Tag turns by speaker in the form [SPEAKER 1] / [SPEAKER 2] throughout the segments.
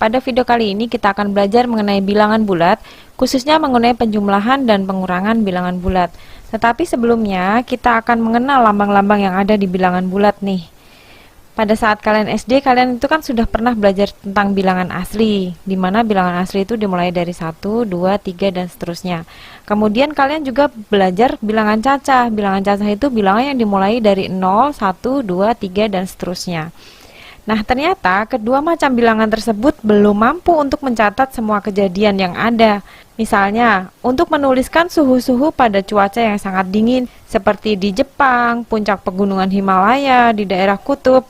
[SPEAKER 1] Pada video kali ini kita akan belajar mengenai bilangan bulat, khususnya mengenai penjumlahan dan pengurangan bilangan bulat. Tetapi sebelumnya kita akan mengenal lambang-lambang yang ada di bilangan bulat nih. Pada saat kalian SD, kalian itu kan sudah pernah belajar tentang bilangan asli, di mana bilangan asli itu dimulai dari 1, 2, 3, dan seterusnya. Kemudian kalian juga belajar bilangan cacah. Bilangan cacah itu bilangan yang dimulai dari 0, 1, 2, 3, dan seterusnya. Nah, ternyata kedua macam bilangan tersebut belum mampu untuk mencatat semua kejadian yang ada. Misalnya, untuk menuliskan suhu-suhu pada cuaca yang sangat dingin, seperti di Jepang, puncak pegunungan Himalaya, di daerah kutub,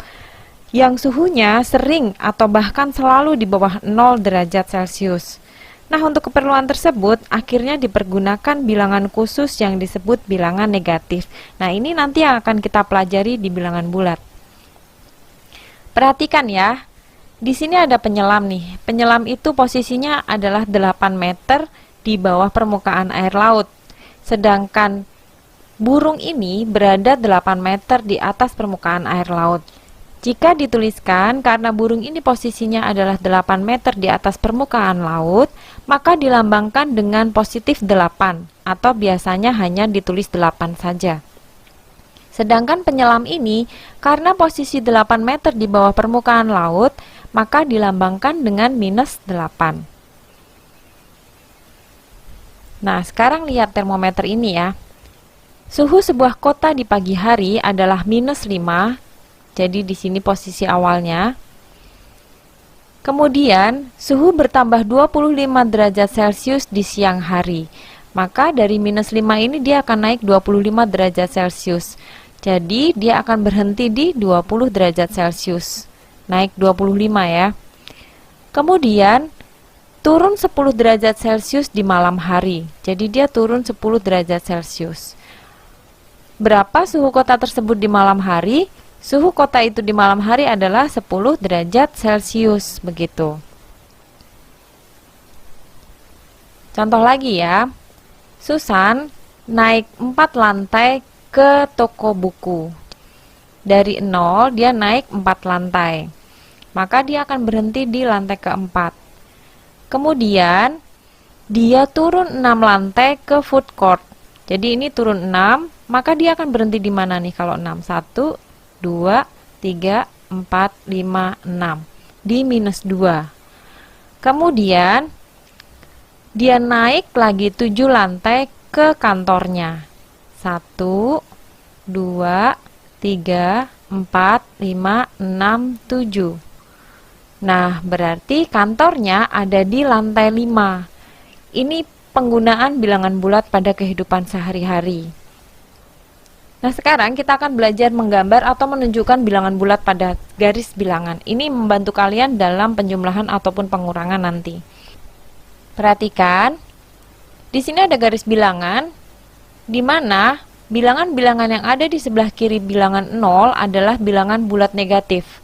[SPEAKER 1] yang suhunya sering atau bahkan selalu di bawah 0 derajat Celcius. Nah, untuk keperluan tersebut, akhirnya dipergunakan bilangan khusus yang disebut bilangan negatif. Nah, ini nanti yang akan kita pelajari di bilangan bulat. Perhatikan ya, di sini ada penyelam nih. Penyelam itu posisinya adalah 8 meter di bawah permukaan air laut. Sedangkan burung ini berada 8 meter di atas permukaan air laut. Jika dituliskan, karena burung ini posisinya adalah 8 meter di atas permukaan laut, maka dilambangkan dengan positif 8, atau biasanya hanya ditulis 8 saja. Sedangkan penyelam ini, karena posisi 8 meter di bawah permukaan laut, maka dilambangkan dengan minus 8. Nah, sekarang lihat termometer ini ya. Suhu sebuah kota di pagi hari adalah minus 5, jadi di sini posisi awalnya. Kemudian, suhu bertambah 25 derajat Celcius di siang hari. Maka dari minus 5 ini dia akan naik 25 derajat Celcius. Jadi, dia akan berhenti di 20 derajat Celcius. Naik 25 ya. Kemudian, turun 10 derajat Celcius di malam hari. Jadi, dia turun 10 derajat Celcius. Berapa suhu kota tersebut di malam hari? Suhu kota itu di malam hari adalah 10 derajat Celcius, begitu. Contoh lagi ya. Susan naik 4 lantai ke toko buku. Dari 0 dia naik 4 lantai. Maka dia akan berhenti di lantai keempat. Kemudian dia turun 6 lantai ke food court. Jadi ini turun 6, maka dia akan berhenti di mana nih kalau 6? 1, 2, 3, 4, 5, 6. Di minus 2. Kemudian dia naik lagi 7 lantai ke kantornya. 1, 2, 3, 4, 5, 6, 7. Nah, berarti kantornya ada di lantai 5. Ini penggunaan bilangan bulat pada kehidupan sehari-hari. Nah, sekarang kita akan belajar menggambar atau menunjukkan bilangan bulat pada garis bilangan. Ini membantu kalian dalam penjumlahan ataupun pengurangan nanti. Perhatikan, di sini ada garis bilangan, di mana bilangan-bilangan yang ada di sebelah kiri bilangan 0 adalah bilangan bulat negatif.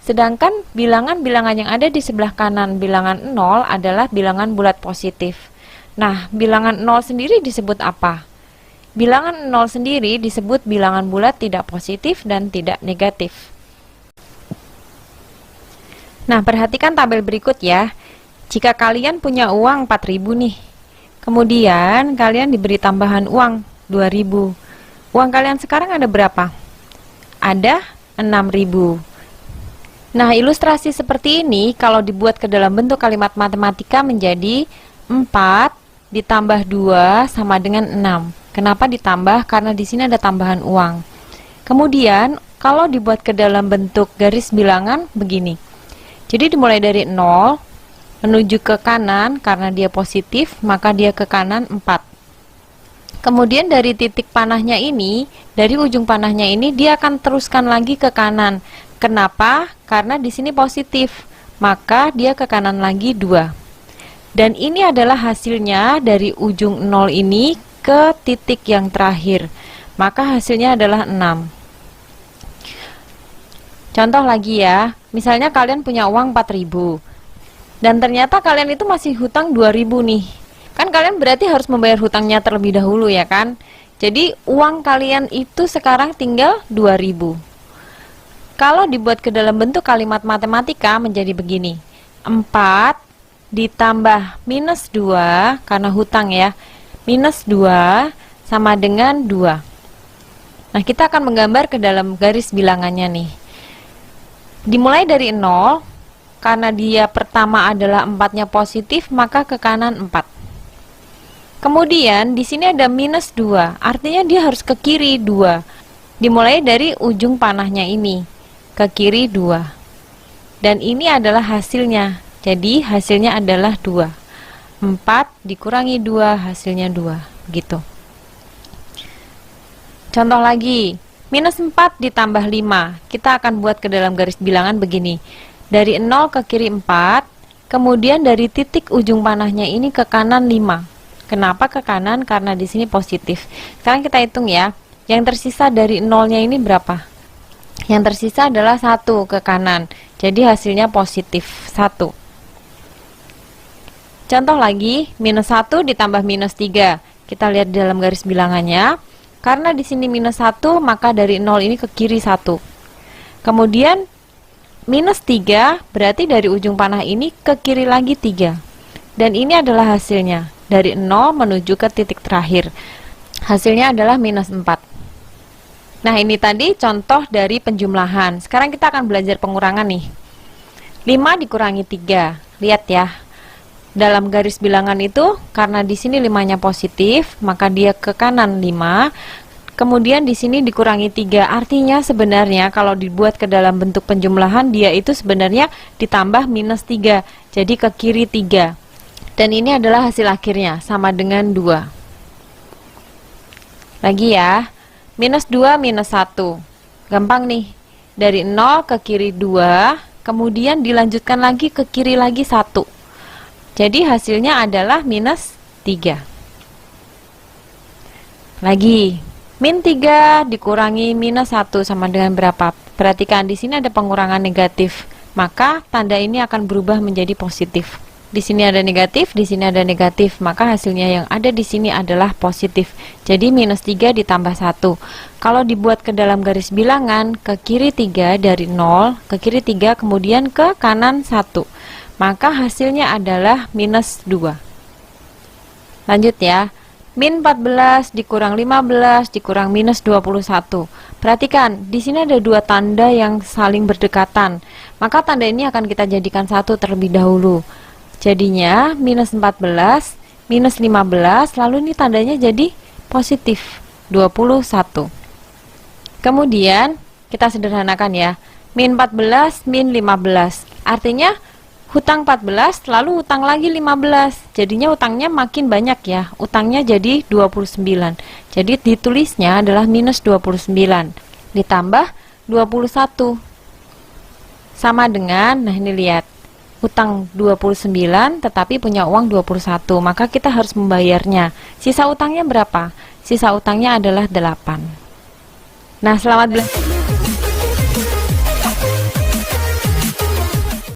[SPEAKER 1] Sedangkan bilangan-bilangan yang ada di sebelah kanan bilangan 0 adalah bilangan bulat positif. Nah, bilangan 0 sendiri disebut apa? Bilangan 0 sendiri disebut bilangan bulat tidak positif dan tidak negatif. Nah, perhatikan tabel berikut ya. Jika kalian punya uang 4.000 nih, kemudian kalian diberi tambahan uang 2.000. Uang kalian sekarang ada berapa? Ada 6.000. Nah, ilustrasi seperti ini kalau dibuat ke dalam bentuk kalimat matematika menjadi 4 ditambah 2 sama dengan 6. Kenapa ditambah? Karena di sini ada tambahan uang. Kemudian, kalau dibuat ke dalam bentuk garis bilangan begini. Jadi dimulai dari 0 menuju ke kanan, karena dia positif, maka dia ke kanan 4. Kemudian dari titik panahnya ini, dari ujung panahnya ini dia akan teruskan lagi ke kanan. Kenapa? Karena di sini positif, maka dia ke kanan lagi 2. Dan ini adalah hasilnya dari ujung 0 ini ke titik yang terakhir, maka hasilnya adalah 6. Contoh lagi ya, misalnya kalian punya uang 4.000 dan ternyata kalian itu masih hutang 2.000 nih. Kan kalian berarti harus membayar hutangnya terlebih dahulu ya kan? Jadi uang kalian itu sekarang tinggal 2.000. Kalau dibuat ke dalam bentuk kalimat matematika menjadi begini. 4 ditambah minus 2, karena hutang ya, minus 2 sama dengan 2. Nah, kita akan menggambar ke dalam garis bilangannya nih. Dimulai dari 0, karena dia pertama adalah 4-nya positif, maka ke kanan 4. Kemudian di sini ada minus 2, artinya dia harus ke kiri 2. Dimulai dari ujung panahnya ini, ke kiri 2. Dan ini adalah hasilnya. Jadi hasilnya adalah 2. 4 dikurangi 2, hasilnya 2. Begitu. Contoh lagi, minus 4 ditambah 5. Kita akan buat ke dalam garis bilangan begini. Dari 0 ke kiri 4, kemudian dari titik ujung panahnya ini ke kanan 5. Kenapa ke kanan? Karena di sini positif. Sekarang kita hitung ya. Yang tersisa dari 0-nya ini berapa? Yang tersisa adalah 1 ke kanan. Jadi hasilnya positif 1. Contoh lagi, minus 1 ditambah minus 3. Kita lihat di dalam garis bilangannya. Karena di sini minus 1, maka dari 0 ini ke kiri 1. Kemudian, minus 3, berarti dari ujung panah ini ke kiri lagi 3. Dan ini adalah hasilnya. Dari 0 menuju ke titik terakhir. Hasilnya adalah minus 4. Nah, ini tadi contoh dari penjumlahan. Sekarang kita akan belajar pengurangan nih. 5 dikurangi 3. Lihat ya. Dalam garis bilangan itu, karena di sini 5-nya positif, maka dia ke kanan 5. Kemudian di sini dikurangi 3. Artinya sebenarnya kalau dibuat ke dalam bentuk penjumlahan, dia itu sebenarnya ditambah minus 3. Jadi ke kiri 3. Dan ini adalah hasil akhirnya, sama dengan 2. Lagi ya. Minus 2 minus 1. Gampang nih. Dari 0 ke kiri 2, kemudian dilanjutkan lagi ke kiri lagi 1. Jadi hasilnya adalah minus 3. Lagi, min 3 dikurangi minus 1 sama dengan berapa? Perhatikan di sini ada pengurangan negatif, maka tanda ini akan berubah menjadi positif. Di sini ada negatif, di sini ada negatif, maka hasilnya yang ada di sini adalah positif. Jadi minus 3 ditambah 1. Kalau dibuat ke dalam garis bilangan, ke kiri 3 dari 0, ke kiri 3 kemudian ke kanan 1. Maka hasilnya adalah minus 2. Lanjut ya. Min 14 dikurang 15 dikurang minus 21. Perhatikan, di sini ada dua tanda yang saling berdekatan. Maka tanda ini akan kita jadikan satu terlebih dahulu. Jadinya minus 14, minus 15, lalu ini tandanya jadi positif 21. Kemudian kita sederhanakan ya. Min 14, min 15. Artinya hutang 14, lalu hutang lagi 15. Jadinya hutangnya makin banyak ya. Hutangnya jadi 29. Jadi ditulisnya adalah minus 29 ditambah 21. Sama dengan, nah ini lihat, hutang 29 tetapi punya uang 21. Maka kita harus membayarnya. Sisa hutangnya berapa? Sisa hutangnya adalah 8. Nah, selamat belajar.